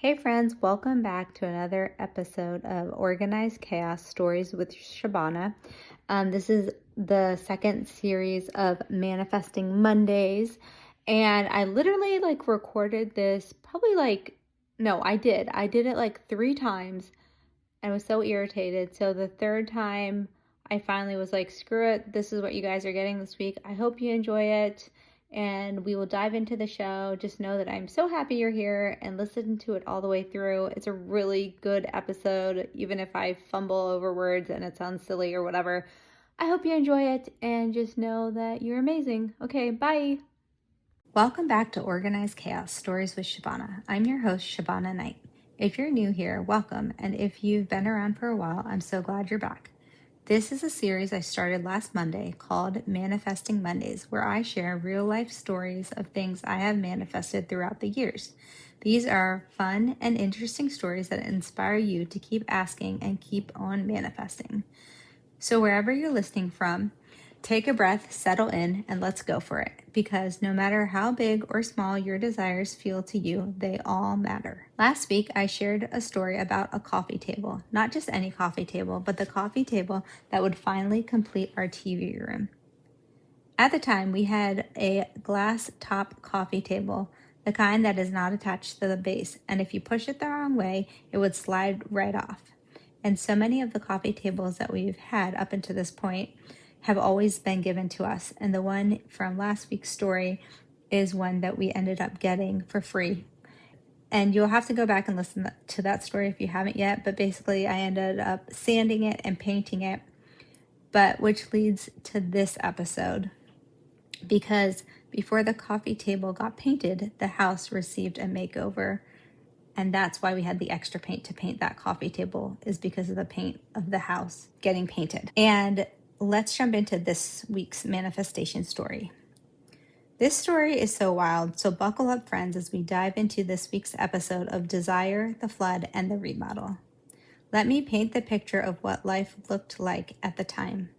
Hey friends, welcome back to another episode of Organized Chaos Stories with Shabana. This is the second series of Manifesting Mondays, and I literally recorded this I did it like 3 times. I was so irritated. So the third time I finally was like, screw it, this is what you guys are getting this week. I hope you enjoy it and we will dive into the show. Just know that I'm so happy you're here and listen to it all the way through. It's a really good episode, even if I fumble over words and it sounds silly or whatever. I hope you enjoy it and just know that you're amazing. Okay, bye. Welcome back to Organized Chaos Stories with Shabana. I'm your host, Shabana Knight. If you're new here, welcome, and if you've been around for a while, I'm so glad you're back. This is a series I started last Monday called Manifesting Mondays, where I share real life stories of things I have manifested throughout the years. These are fun and interesting stories that inspire you to keep asking and keep on manifesting. So, wherever you're listening from, take a breath, settle in, and let's go for it. Because no matter how big or small your desires feel to you, they all matter. Last week, I shared a story about a coffee table. Not just any coffee table, but the coffee table that would finally complete our TV room. At the time, we had a glass top coffee table, the kind that is not attached to the base, and if you push it the wrong way, it would slide right off. And so many of the coffee tables that we've had up until this point have always been given to us. And the one from last week's story is one that we ended up getting for free. And you'll have to go back and listen to that story if you haven't yet. But basically, I ended up sanding it and painting it, which leads to this episode. Because before the coffee table got painted, the house received a makeover. And that's why we had the extra paint to paint that coffee table, is because of the paint of the house getting painted. And let's jump into this week's manifestation story. This story is so wild, so buckle up, friends, as we dive into this week's episode of Desire, the Flood, and the Remodel. Let me paint the picture of what life looked like at the time.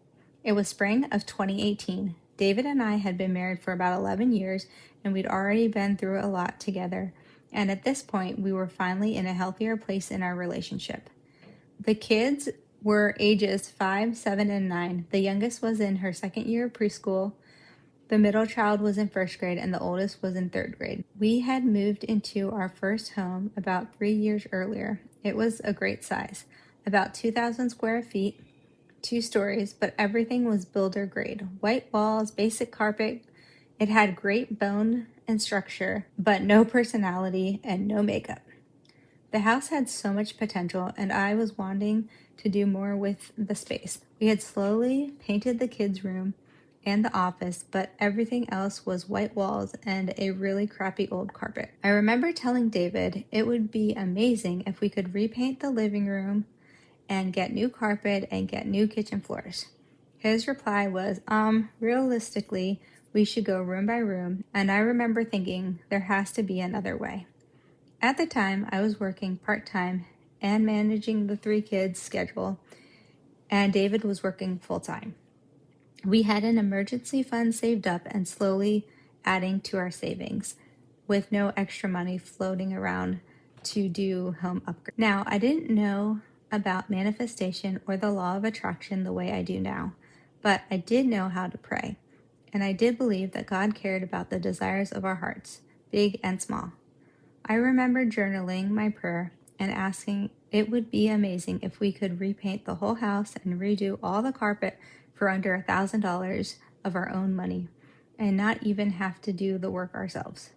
It was spring of 2018. David and I had been married for about 11 years, and we'd already been through a lot together. And at this point, we were finally in a healthier place in our relationship. The kids were ages 5, 7, and 9. The youngest was in her second year of preschool. The middle child was in first grade, and the oldest was in third grade. We had moved into our first home about 3 years earlier. It was a great size, about 2,000 square feet, 2 stories, but everything was builder grade. White walls, basic carpet. It had great bone and structure, but no personality and no makeup. The house had so much potential, and I was wanting to do more with the space. We had slowly painted the kids' room and the office, but everything else was white walls and a really crappy old carpet. I remember telling David it would be amazing if we could repaint the living room and get new carpet and get new kitchen floors. His reply was, realistically, we should go room by room, and I remember thinking there has to be another way. At the time, I was working part-time and managing the 3 kids' schedule, and David was working full-time. We had an emergency fund saved up and slowly adding to our savings, with no extra money floating around to do home upgrades. Now, I didn't know about manifestation or the law of attraction the way I do now, but I did know how to pray, and I did believe that God cared about the desires of our hearts, big and small. I remember journaling my prayer and asking it would be amazing if we could repaint the whole house and redo all the carpet for under $1,000 of our own money and not even have to do the work ourselves.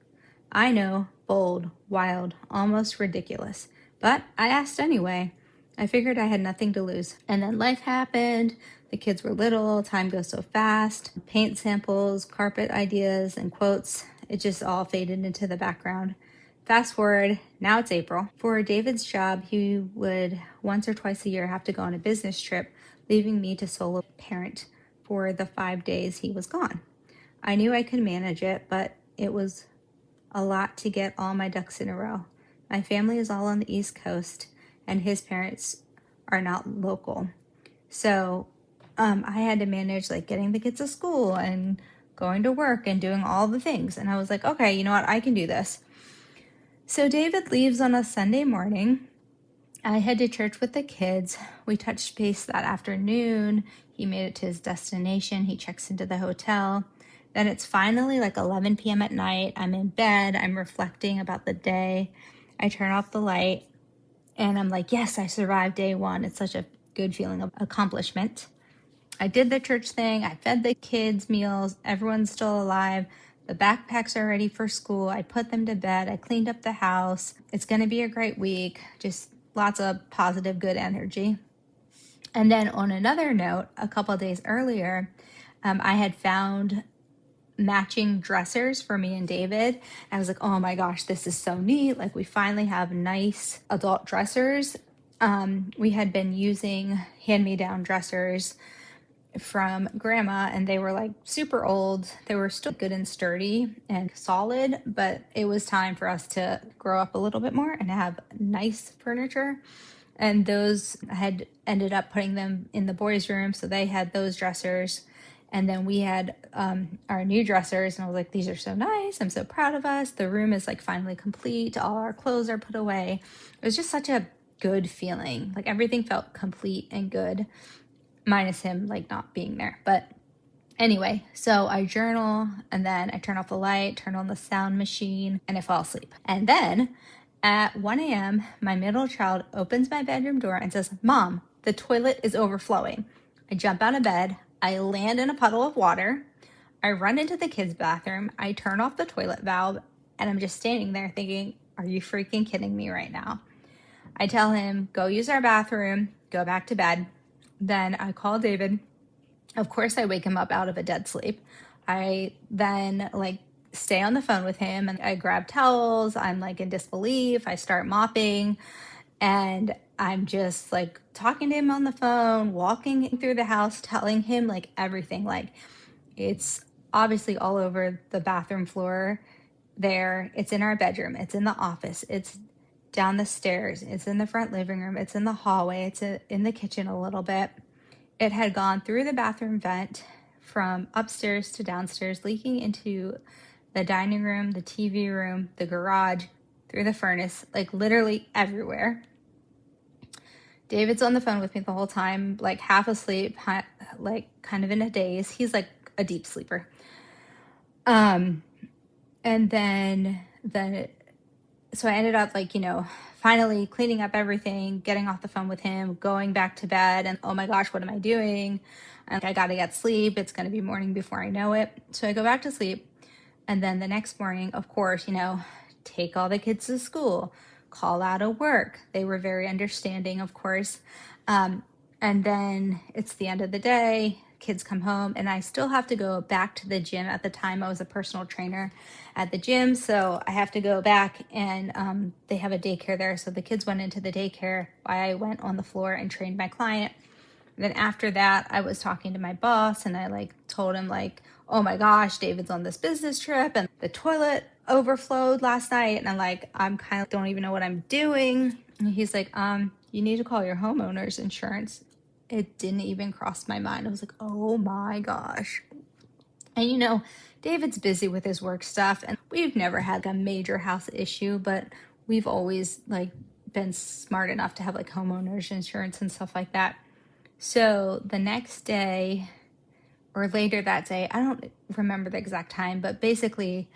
I know, bold, wild, almost ridiculous, but I asked anyway. I figured I had nothing to lose. And then life happened. The kids were little. Time goes so fast. Paint samples, carpet ideas, and quotes. It just all faded into the background. Fast forward, now it's April. For David's job, he would once or twice a year have to go on a business trip, leaving me to solo parent for the 5 days he was gone. I knew I could manage it, but it was a lot to get all my ducks in a row. My family is all on the East Coast, and his parents are not local. So I had to manage getting the kids to school and going to work and doing all the things. And I was like, okay, you know what? I can do this. So David leaves on a Sunday morning. I head to church with the kids. We touched base that afternoon. He made it to his destination. He checks into the hotel. Then it's finally like 11 p.m. at night. I'm in bed. I'm reflecting about the day. I turn off the light and I'm like, yes, I survived day one. It's such a good feeling of accomplishment. I did the church thing. I fed the kids meals. Everyone's still alive. The backpacks are ready for school. I put them to bed. I cleaned up the house. It's going to be a great week. Just lots of positive, good energy. And then on another note, a couple of days earlier, I had found matching dressers for me and David. I was like, oh my gosh, this is so neat. Like, we finally have nice adult dressers. We had been using hand-me-down dressers from grandma, and they were like super old. They were still good and sturdy and solid, but it was time for us to grow up a little bit more and have nice furniture. And those, I had ended up putting them in the boys' room, so they had those dressers. And then we had our new dressers, and I was like, these are so nice. I'm so proud of us. The room is like finally complete. All our clothes are put away. It was just such a good feeling. Like, everything felt complete and good, minus him like not being there. But anyway, so I journal, and then I turn off the light, turn on the sound machine, and I fall asleep. And then at 1 a.m., my middle child opens my bedroom door and says, Mom, the toilet is overflowing. I jump out of bed. I land in a puddle of water. I run into the kids' bathroom. I turn off the toilet valve, and I'm just standing there thinking, are you freaking kidding me right now? I tell him, go use our bathroom, go back to bed. Then I call David. Of course, I wake him up out of a dead sleep. I then stay on the phone with him, and I grab towels. I'm like in disbelief. I start mopping, and I'm just like talking to him on the phone, walking through the house, telling him like everything. Like, it's obviously all over the bathroom floor there. It's in our bedroom. It's in the office. It's down the stairs. It's in the front living room. It's in the hallway. It's in the kitchen a little bit. It had gone through the bathroom vent from upstairs to downstairs, leaking into the dining room, the TV room, the garage, through the furnace, like literally everywhere. David's on the phone with me the whole time, like half asleep, like kind of in a daze. He's like a deep sleeper. And then so I ended up finally cleaning up everything, getting off the phone with him, going back to bed, and oh my gosh, what am I doing? And I got to get sleep. It's going to be morning before I know it. So I go back to sleep. And then the next morning, of course, take all the kids to school, call out of work. They were very understanding, of course. And then it's the end of the day. Kids come home, and I still have to go back to the gym. At the time, I was a personal trainer at the gym, so I have to go back, and they have a daycare there. So the kids went into the daycare while I went on the floor and trained my client. And then after that, I was talking to my boss, and I told him oh my gosh, David's on this business trip, and the toilet overflowed last night, and I'm kind of don't even know what I'm doing. And he's like, you need to call your homeowner's insurance. It didn't even cross my mind. I was like, oh my gosh. And David's busy with his work stuff, and we've never had a major house issue, but we've always been smart enough to have homeowners insurance and stuff like that. So the next day or later that day, I don't remember the exact time, but basically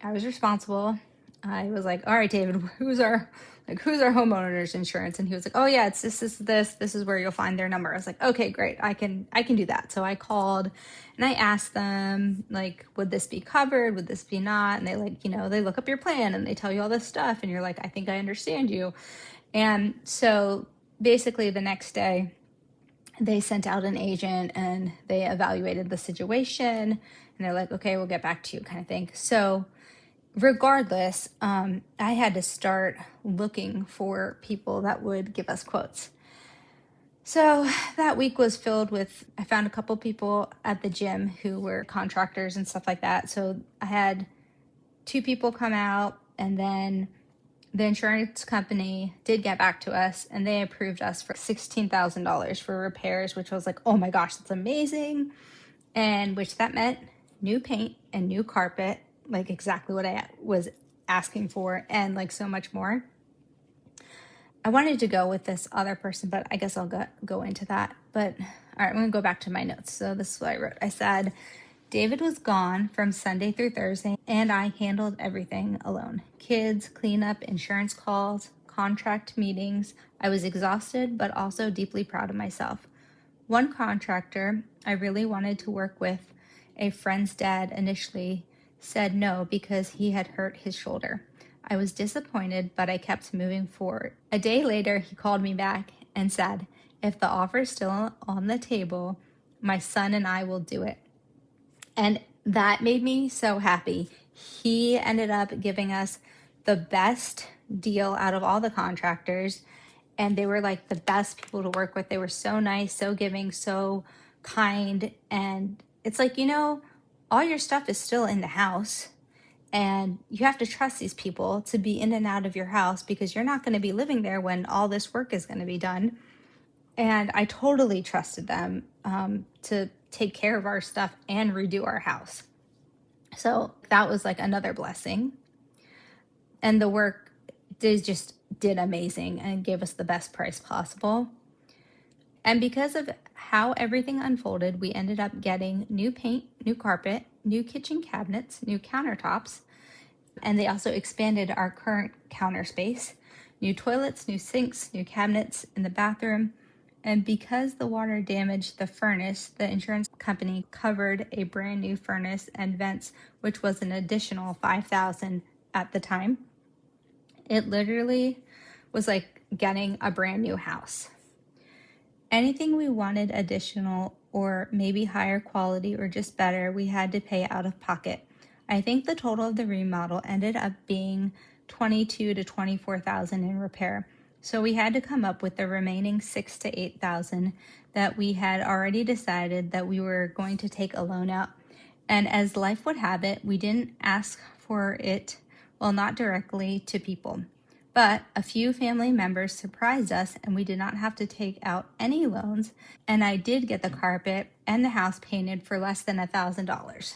I was responsible. I was like, all right, David, who's our homeowner's insurance? And he was like, oh yeah, it's this is where you'll find their number. I was like, okay, great. I can do that. So I called and I asked them, would this be covered? Would this be not? And they they look up your plan and they tell you all this stuff. And you're like, I think I understand you. And so basically the next day they sent out an agent and they evaluated the situation, and they're like, okay, we'll get back to you, kind of thing. So regardless, I had to start looking for people that would give us quotes. So that week was filled with, I found a couple people at the gym who were contractors and stuff like that. So I had 2 people come out, and then the insurance company did get back to us, and they approved us for $16,000 for repairs, which was like, oh my gosh, that's amazing. And which that meant new paint and new carpet, exactly what I was asking for, and like so much more. I wanted to go with this other person, but I guess I'll go into that. But all right, I'm going to go back to my notes. So this is what I wrote. I said, David was gone from Sunday through Thursday, and I handled everything alone. Kids, cleanup, insurance calls, contract meetings. I was exhausted, but also deeply proud of myself. One contractor I really wanted to work with, a friend's dad, initially said no because he had hurt his shoulder. I was disappointed, but I kept moving forward. A day later, he called me back and said, if the offer is still on the table, my son and I will do it. And that made me so happy. He ended up giving us the best deal out of all the contractors, and they were like the best people to work with. They were so nice, so giving, so kind. And it's like, all your stuff is still in the house, and you have to trust these people to be in and out of your house because you're not going to be living there when all this work is going to be done. And I totally trusted them to take care of our stuff and redo our house. So that was like another blessing. And the work did amazing and gave us the best price possible. And because of how everything unfolded, we ended up getting new paint, new carpet, new kitchen cabinets, new countertops, and they also expanded our current counter space, new toilets, new sinks, new cabinets in the bathroom. And because the water damaged the furnace, the insurance company covered a brand new furnace and vents, which was an additional $5,000 at the time. It literally was like getting a brand new house. Anything we wanted additional or maybe higher quality or just better, we had to pay out of pocket. I think the total of the remodel ended up being $22,000 to $24,000 in repair. So we had to come up with the remaining $6,000 to $8,000 that we had already decided that we were going to take a loan out. And as life would have it, we didn't ask for it, well, not directly to people. But a few family members surprised us, and we did not have to take out any loans. And I did get the carpet and the house painted for less than $1,000.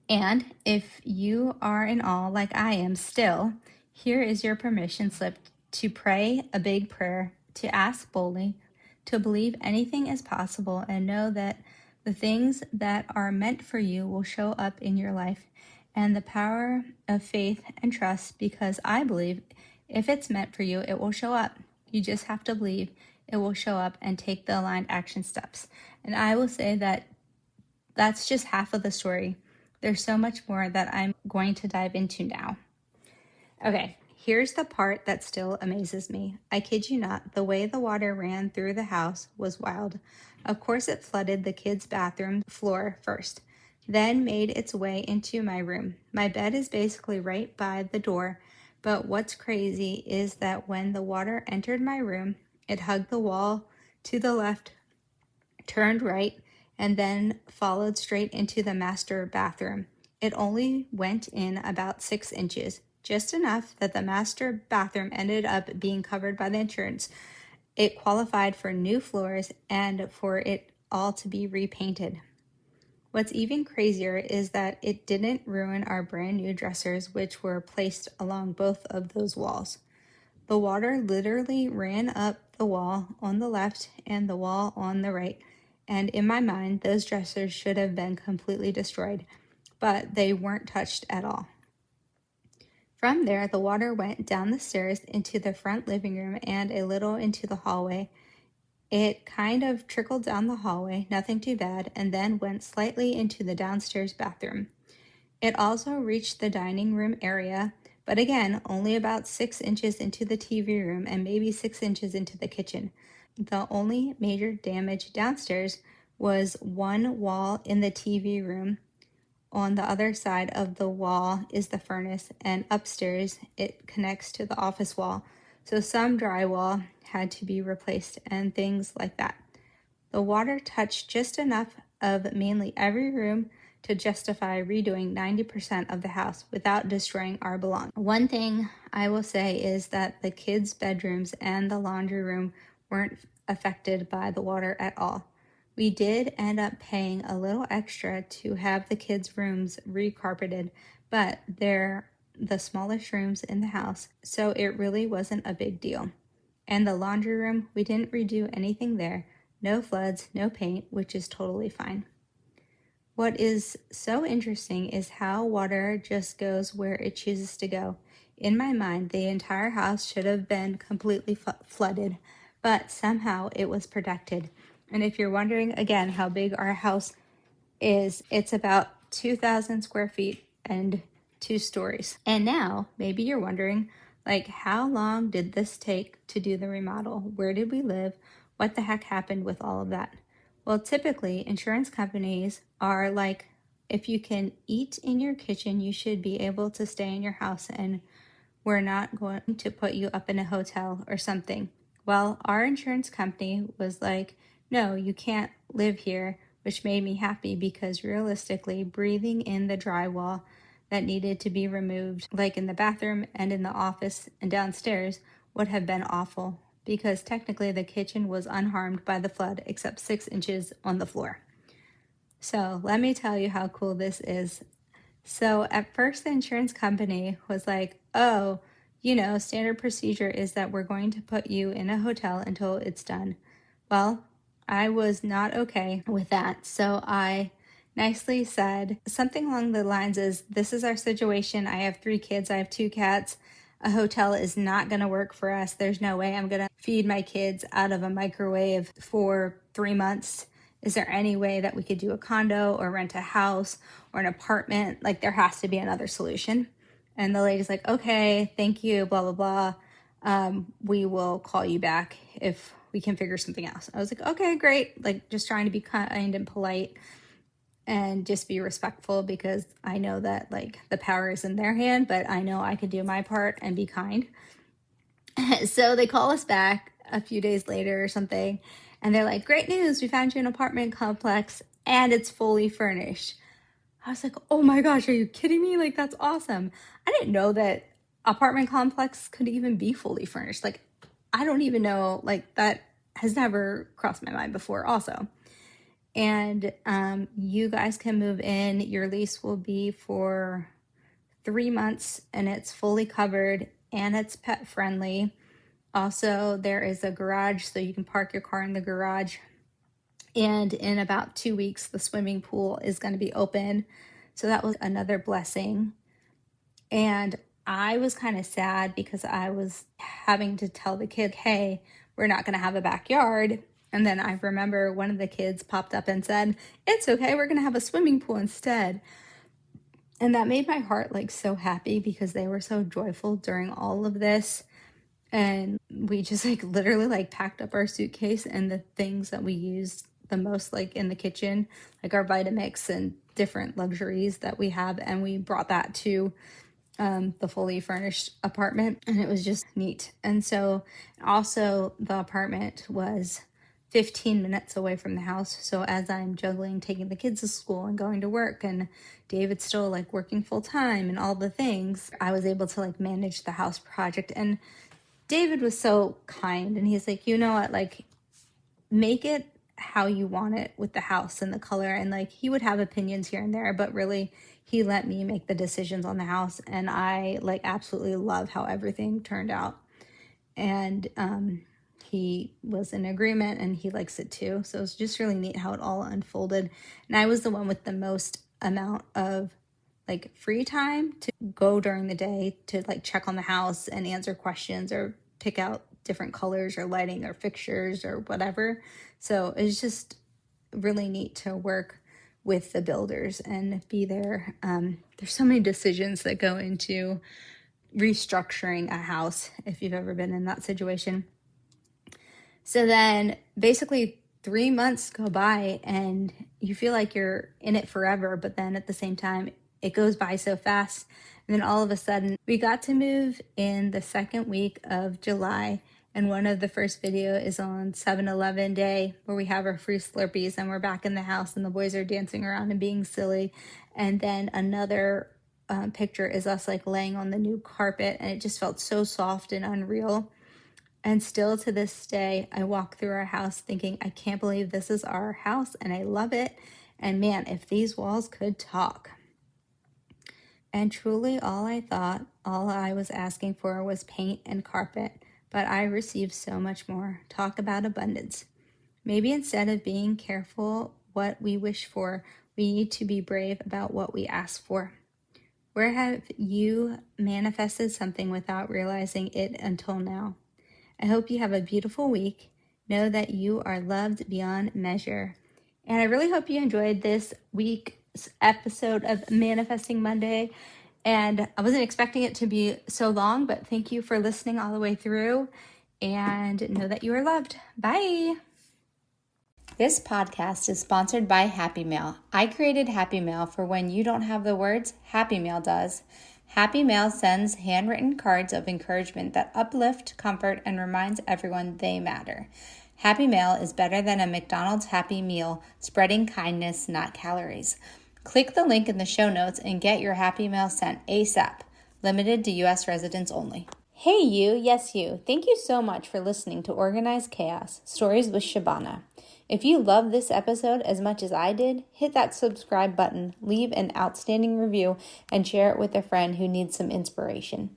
And if you are in awe like I am still, here is your permission slip to pray a big prayer, to ask boldly, to believe anything is possible, and know that the things that are meant for you will show up in your life. And the power of faith and trust, because I believe if it's meant for you, it will show up. You just have to believe it will show up and take the aligned action steps. And I will say that that's just half of the story. There's so much more that I'm going to dive into now. Okay, here's the part that still amazes me. I kid you not, the way the water ran through the house was wild. Of course, it flooded the kids' bathroom floor first, then made its way into my room. My bed is basically right by the door, but what's crazy is that when the water entered my room, it hugged the wall to the left, turned right, and then followed straight into the master bathroom. It only went in about 6 inches, just enough that the master bathroom ended up being covered by the insurance. It qualified for new floors and for it all to be repainted. What's even crazier is that it didn't ruin our brand new dressers, which were placed along both of those walls. The water literally ran up the wall on the left and the wall on the right. And in my mind, those dressers should have been completely destroyed, but they weren't touched at all. From there, the water went down the stairs into the front living room and a little into the hallway. It kind of trickled down the hallway, nothing too bad, and then went slightly into the downstairs bathroom. It also reached the dining room area, but again, only about 6 inches into the TV room and maybe 6 inches into the kitchen. The only major damage downstairs was one wall in the TV room. On the other side of the wall is the furnace, and upstairs it connects to the office wall. So some drywall had to be replaced and things like that. The water touched just enough of mainly every room to justify redoing 90% of the house without destroying our belongings. One thing I will say is that the kids' bedrooms and the laundry room weren't affected by the water at all. We did end up paying a little extra to have the kids' rooms recarpeted, but they're the smallest rooms in the house, so it really wasn't a big deal. And the laundry room, we didn't redo anything there. No floods, no paint, which is totally fine. What is so interesting is how water just goes where it chooses to go. In my mind, the entire house should have been completely flooded, but somehow it was protected. And if you're wondering again how big our house is, it's about 2,000 square feet and 2 stories. And now maybe you're wondering, like, how long did this take to do the remodel? Where did we live? What the heck happened with all of that? Well, typically insurance companies are like, if you can eat in your kitchen, you should be able to stay in your house, and we're not going to put you up in a hotel or something. Well, our insurance company was like, no, you can't live here, which made me happy because realistically, breathing in the drywall that needed to be removed, like in the bathroom and in the office and downstairs, would have been awful because technically the kitchen was unharmed by the flood except 6 inches on the floor. So let me tell you how cool this is. So at first, the insurance company was like, oh, standard procedure is that we're going to put you in a hotel until it's done. Well, I was not okay with that. So I nicely said something along the lines is, this is our situation. I have 3 kids. I have 2 cats. A hotel is not going to work for us. There's no way I'm going to feed my kids out of a microwave for 3 months. Is there any way that we could do a condo or rent a house or an apartment? Like, there has to be another solution. And the lady's like, okay, thank you, blah, blah, blah. We will call you back if we can figure something else. I was like, okay, great. Like, just trying to be kind and polite and just be respectful because I know that, like, the power is in their hand, but I know I could do my part and be kind. So they call us back a few days later or something, and they're like, great news, we found you an apartment complex and it's fully furnished. I was like, oh my gosh, are you kidding me? Like, that's awesome. I didn't know that apartment complex could even be fully furnished. Like, I don't even know, like, that has never crossed my mind before also. And you guys can move in. Your lease will be for 3 months and it's fully covered and it's pet friendly. Also, there is a garage, so you can park your car in the garage. And in about 2 weeks, the swimming pool is going to be open. So that was another blessing. And I was kind of sad because I was having to tell the kid, hey, we're not going to have a backyard. And then I remember one of the kids popped up and said, it's okay, we're going to have a swimming pool instead. And that made my heart like so happy because they were so joyful during all of this. And we just like literally like packed up our suitcase and the things that we used the most, like in the kitchen, like our Vitamix and different luxuries that we have, and we brought that to the fully furnished apartment, and it was just neat. And so also the apartment was 15 minutes away from the house, so as I'm juggling taking the kids to school and going to work, and David's still like working full time and all the things, I was able to like manage the house project. And David was so kind, and he's like, you know what, like, make it how you want it with the house and the color. And like, he would have opinions here and there, but really he let me make the decisions on the house, and I like absolutely love how everything turned out. And he was in agreement and he likes it too, so it's just really neat how it all unfolded. And I was the one with the most amount of like free time to go during the day to like check on the house and answer questions or pick out different colors or lighting or fixtures or whatever. So it's just really neat to work with the builders and be there. There's so many decisions that go into restructuring a house if you've ever been in that situation. So then basically 3 months go by and you feel like you're in it forever, but then at the same time, it goes by so fast. And then all of a sudden, we got to move in the second week of July. And one of the first video is on 7-Eleven day where we have our free Slurpees and we're back in the house and the boys are dancing around and being silly. And then another picture is us like laying on the new carpet, and it just felt so soft and unreal. And still to this day, I walk through our house thinking, I can't believe this is our house and I love it. And man, if these walls could talk. And truly all I thought all I was asking for was paint and carpet, but I received so much more. Talk about abundance. Maybe instead of being careful what we wish for, we need to be brave about what we ask for. Where have you manifested something without realizing it until now? I hope you have a beautiful week. Know that you are loved beyond measure. And I really hope you enjoyed this week's episode of Manifesting Monday. And I wasn't expecting it to be so long, but thank you for listening all the way through. And know that you are loved. Bye. This podcast is sponsored by Happy Mail. I created Happy Mail for when you don't have the words, Happy Mail does. Happy Mail sends handwritten cards of encouragement that uplift, comfort, and reminds everyone they matter. Happy Mail is better than a McDonald's Happy Meal, spreading kindness, not calories. Click the link in the show notes and get your Happy Mail sent ASAP. Limited to U.S. residents only. Hey you, yes you. Thank you so much for listening to Organized Chaos, Stories with Shabana. If you love this episode as much as I did, hit that subscribe button, leave an outstanding review, and share it with a friend who needs some inspiration.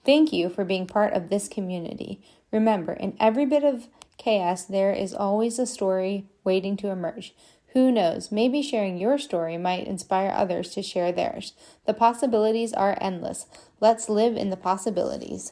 Thank you for being part of this community. Remember, in every bit of chaos, there is always a story waiting to emerge. Who knows, maybe sharing your story might inspire others to share theirs. The possibilities are endless. Let's live in the possibilities.